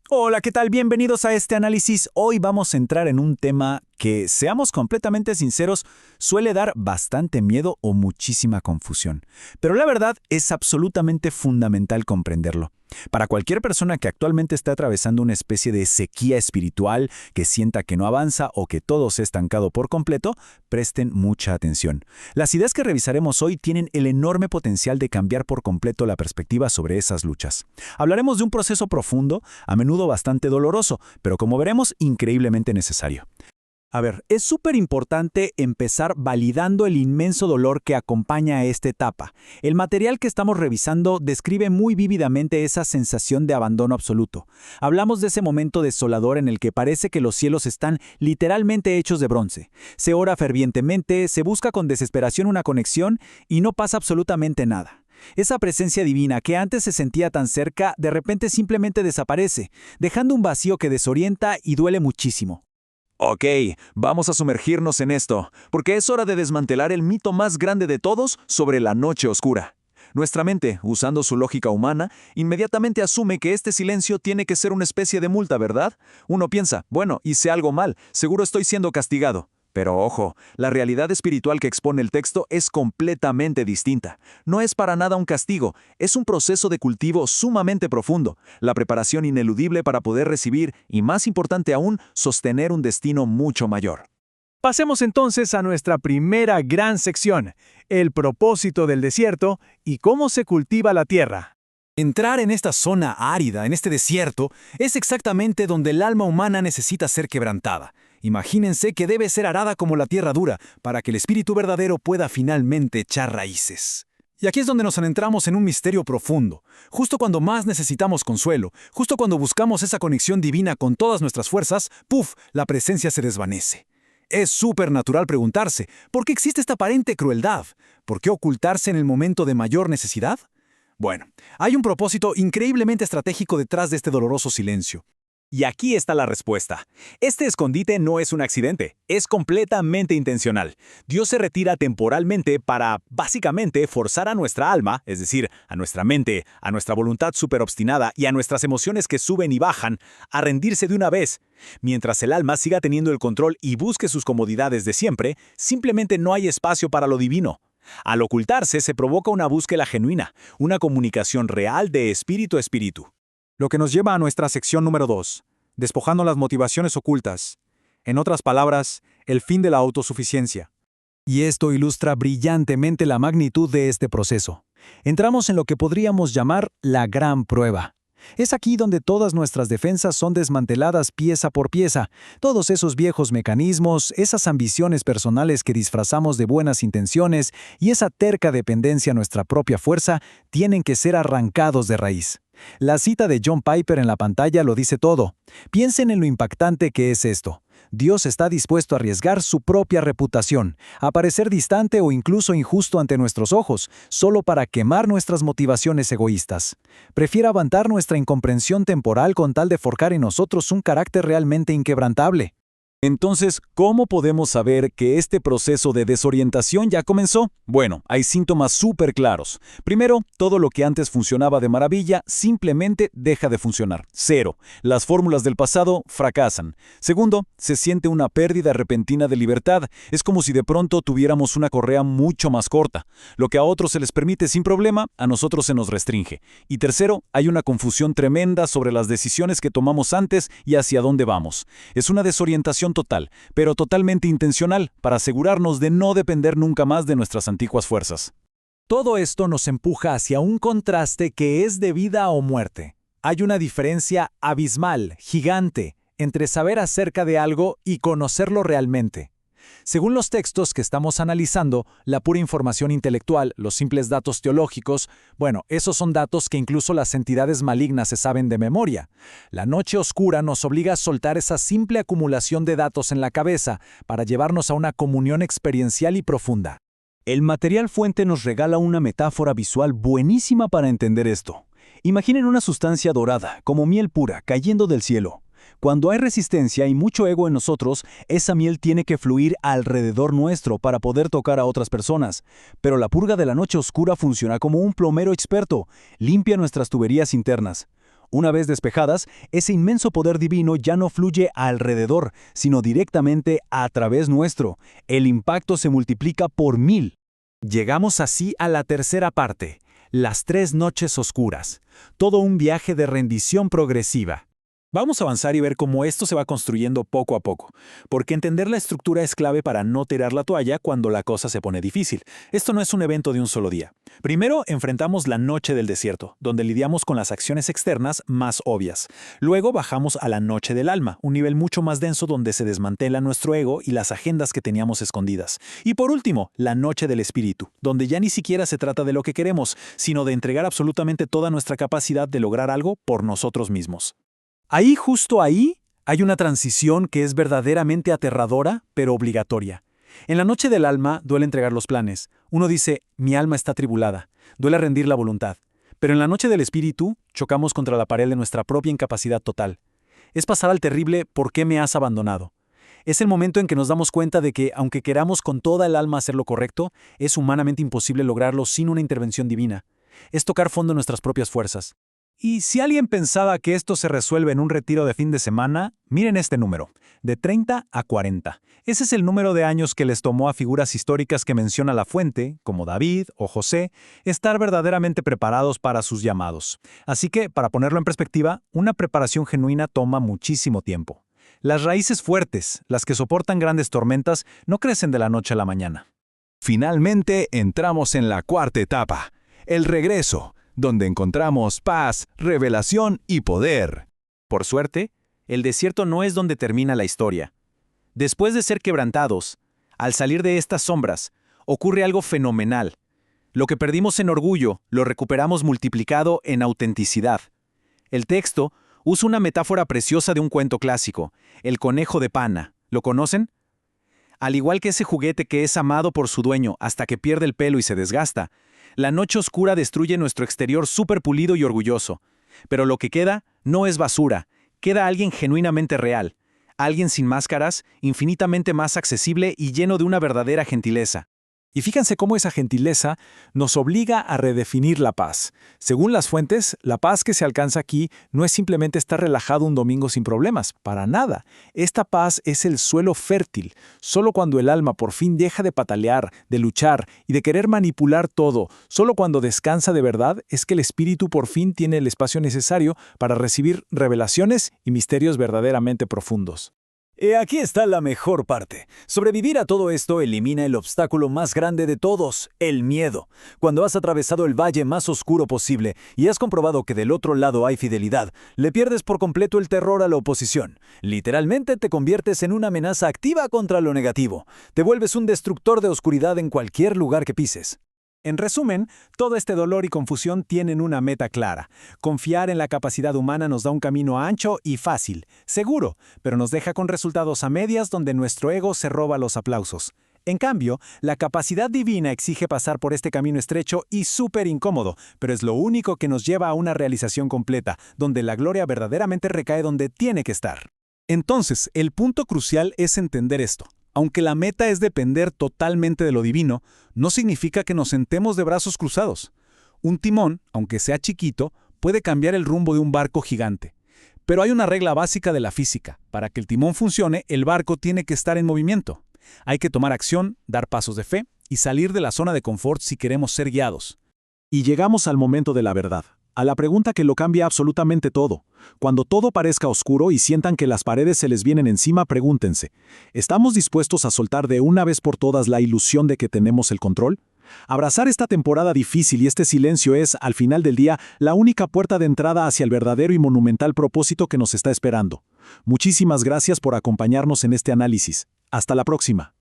Hola, ¿qué tal? Bienvenidos a este análisis. Hoy vamos a entrar en un tema que, seamos completamente sinceros, suele dar bastante miedo o muchísima confusión. Pero la verdad es absolutamente fundamental comprenderlo. Para cualquier persona que actualmente está atravesando una especie de sequía espiritual, que sienta que no avanza o que todo se ha estancado por completo, presten mucha atención. Las ideas que revisaremos hoy tienen el enorme potencial de cambiar por completo la perspectiva sobre esas luchas. Hablaremos de un proceso profundo, a menudo bastante doloroso, pero como veremos, increíblemente necesario. A ver, es súper importante empezar validando el inmenso dolor que acompaña a esta etapa. El material que estamos revisando describe muy vívidamente esa sensación de abandono absoluto. Hablamos de ese momento desolador en el que parece que los cielos están literalmente hechos de bronce. Se ora fervientemente, se busca con desesperación una conexión y no pasa absolutamente nada. Esa presencia divina que antes se sentía tan cerca, de repente simplemente desaparece, dejando un vacío que desorienta y duele muchísimo. Ok, vamos a sumergirnos en esto, porque es hora de desmantelar el mito más grande de todos sobre la noche oscura. Nuestra mente, usando su lógica humana, inmediatamente asume que este silencio tiene que ser una especie de multa, ¿verdad? Uno piensa, bueno, hice algo mal, seguro estoy siendo castigado. Pero ojo, la realidad espiritual que expone el texto es completamente distinta. No es para nada un castigo, es un proceso de cultivo sumamente profundo, la preparación ineludible para poder recibir y, más importante aún, sostener un destino mucho mayor. Pasemos entonces a nuestra primera gran sección, el propósito del desierto y cómo se cultiva la tierra. Entrar en esta zona árida, en este desierto, es exactamente donde el alma humana necesita ser quebrantada. Imagínense que debe ser arada como la tierra dura para que el espíritu verdadero pueda finalmente echar raíces. Y aquí es donde nos adentramos en un misterio profundo. Justo cuando más necesitamos consuelo, justo cuando buscamos esa conexión divina con todas nuestras fuerzas, ¡puf!, la presencia se desvanece. Es súper natural preguntarse, ¿por qué existe esta aparente crueldad? ¿Por qué ocultarse en el momento de mayor necesidad? Bueno, hay un propósito increíblemente estratégico detrás de este doloroso silencio. Y aquí está la respuesta. Este escondite no es un accidente, es completamente intencional. Dios se retira temporalmente para, básicamente, forzar a nuestra alma, es decir, a nuestra mente, a nuestra voluntad súper obstinada y a nuestras emociones que suben y bajan, a rendirse de una vez. Mientras el alma siga teniendo el control y busque sus comodidades de siempre, simplemente no hay espacio para lo divino. Al ocultarse se provoca una búsqueda genuina, una comunicación real de espíritu a espíritu. Lo que nos lleva a nuestra sección número 2, despojando las motivaciones ocultas. En otras palabras, el fin de la autosuficiencia. Y esto ilustra brillantemente la magnitud de este proceso. Entramos en lo que podríamos llamar la gran prueba. Es aquí donde todas nuestras defensas son desmanteladas pieza por pieza. Todos esos viejos mecanismos, esas ambiciones personales que disfrazamos de buenas intenciones y esa terca dependencia a nuestra propia fuerza tienen que ser arrancados de raíz. La cita de John Piper en la pantalla lo dice todo. Piensen en lo impactante que es esto. Dios está dispuesto a arriesgar su propia reputación, a parecer distante o incluso injusto ante nuestros ojos, solo para quemar nuestras motivaciones egoístas. Prefiere aguantar nuestra incomprensión temporal con tal de forjar en nosotros un carácter realmente inquebrantable. Entonces, ¿cómo podemos saber que este proceso de desorientación ya comenzó? Bueno, hay síntomas súper claros. Primero, todo lo que antes funcionaba de maravilla simplemente deja de funcionar. Cero. Las fórmulas del pasado fracasan. Segundo, se siente una pérdida repentina de libertad. Es como si de pronto tuviéramos una correa mucho más corta. Lo que a otros se les permite sin problema, a nosotros se nos restringe. Y tercero, hay una confusión tremenda sobre las decisiones que tomamos antes y hacia dónde vamos. Es una desorientación total, pero totalmente intencional, para asegurarnos de no depender nunca más de nuestras antiguas fuerzas. Todo esto nos empuja hacia un contraste que es de vida o muerte. Hay una diferencia abismal, gigante, entre saber acerca de algo y conocerlo realmente. Según los textos que estamos analizando, la pura información intelectual, los simples datos teológicos, bueno, esos son datos que incluso las entidades malignas se saben de memoria. La noche oscura nos obliga a soltar esa simple acumulación de datos en la cabeza para llevarnos a una comunión experiencial y profunda. El material fuente nos regala una metáfora visual buenísima para entender esto. Imaginen una sustancia dorada, como miel pura, cayendo del cielo. Cuando hay resistencia y mucho ego en nosotros, esa miel tiene que fluir alrededor nuestro para poder tocar a otras personas. Pero la purga de la noche oscura funciona como un plomero experto, limpia nuestras tuberías internas. Una vez despejadas, ese inmenso poder divino ya no fluye alrededor, sino directamente a través nuestro. El impacto se multiplica por 1000. Llegamos así a la tercera parte, las 3 noches oscuras. Todo un viaje de rendición progresiva. Vamos a avanzar y ver cómo esto se va construyendo poco a poco, porque entender la estructura es clave para no tirar la toalla cuando la cosa se pone difícil. Esto no es un evento de un solo día. Primero enfrentamos la noche del desierto, donde lidiamos con las acciones externas más obvias. Luego bajamos a la noche del alma, un nivel mucho más denso donde se desmantela nuestro ego y las agendas que teníamos escondidas. Y por último, la noche del espíritu, donde ya ni siquiera se trata de lo que queremos, sino de entregar absolutamente toda nuestra capacidad de lograr algo por nosotros mismos. Justo ahí, hay una transición que es verdaderamente aterradora, pero obligatoria. En la noche del alma duele entregar los planes. Uno dice, mi alma está atribulada. Duele rendir la voluntad. Pero en la noche del espíritu, chocamos contra la pared de nuestra propia incapacidad total. Es pasar al terrible ¿por qué me has abandonado? Es el momento en que nos damos cuenta de que, aunque queramos con toda el alma hacer lo correcto, es humanamente imposible lograrlo sin una intervención divina. Es tocar fondo en nuestras propias fuerzas. Y si alguien pensaba que esto se resuelve en un retiro de fin de semana, miren este número, de 30 a 40. Ese es el número de años que les tomó a figuras históricas que menciona la fuente, como David o José, estar verdaderamente preparados para sus llamados. Así que, para ponerlo en perspectiva, una preparación genuina toma muchísimo tiempo. Las raíces fuertes, las que soportan grandes tormentas, no crecen de la noche a la mañana. Finalmente, entramos en la cuarta etapa, el regreso, donde encontramos paz, revelación y poder. Por suerte, el desierto no es donde termina la historia. Después de ser quebrantados, al salir de estas sombras, ocurre algo fenomenal. Lo que perdimos en orgullo, lo recuperamos multiplicado en autenticidad. El texto usa una metáfora preciosa de un cuento clásico, el conejo de pana. ¿Lo conocen? Al igual que ese juguete que es amado por su dueño hasta que pierde el pelo y se desgasta, la noche oscura destruye nuestro exterior súper pulido y orgulloso. Pero lo que queda no es basura, queda alguien genuinamente real, alguien sin máscaras, infinitamente más accesible y lleno de una verdadera gentileza. Y fíjense cómo esa gentileza nos obliga a redefinir la paz. Según las fuentes, la paz que se alcanza aquí no es simplemente estar relajado un domingo sin problemas, para nada. Esta paz es el suelo fértil. Solo cuando el alma por fin deja de patalear, de luchar y de querer manipular todo, solo cuando descansa de verdad, es que el espíritu por fin tiene el espacio necesario para recibir revelaciones y misterios verdaderamente profundos. Aquí está la mejor parte. Sobrevivir a todo esto elimina el obstáculo más grande de todos, el miedo. Cuando has atravesado el valle más oscuro posible y has comprobado que del otro lado hay fidelidad, le pierdes por completo el terror a la oposición. Literalmente te conviertes en una amenaza activa contra lo negativo. Te vuelves un destructor de oscuridad en cualquier lugar que pises. En resumen, todo este dolor y confusión tienen una meta clara. Confiar en la capacidad humana nos da un camino ancho y fácil, seguro, pero nos deja con resultados a medias donde nuestro ego se roba los aplausos. En cambio, la capacidad divina exige pasar por este camino estrecho y súper incómodo, pero es lo único que nos lleva a una realización completa, donde la gloria verdaderamente recae donde tiene que estar. Entonces, el punto crucial es entender esto. Aunque la meta es depender totalmente de lo divino, no significa que nos sentemos de brazos cruzados. Un timón, aunque sea chiquito, puede cambiar el rumbo de un barco gigante. Pero hay una regla básica de la física. Para que el timón funcione, el barco tiene que estar en movimiento. Hay que tomar acción, dar pasos de fe y salir de la zona de confort si queremos ser guiados. Y llegamos al momento de la verdad, a la pregunta que lo cambia absolutamente todo. Cuando todo parezca oscuro y sientan que las paredes se les vienen encima, pregúntense, ¿estamos dispuestos a soltar de una vez por todas la ilusión de que tenemos el control? Abrazar esta temporada difícil y este silencio es, al final del día, la única puerta de entrada hacia el verdadero y monumental propósito que nos está esperando. Muchísimas gracias por acompañarnos en este análisis. Hasta la próxima.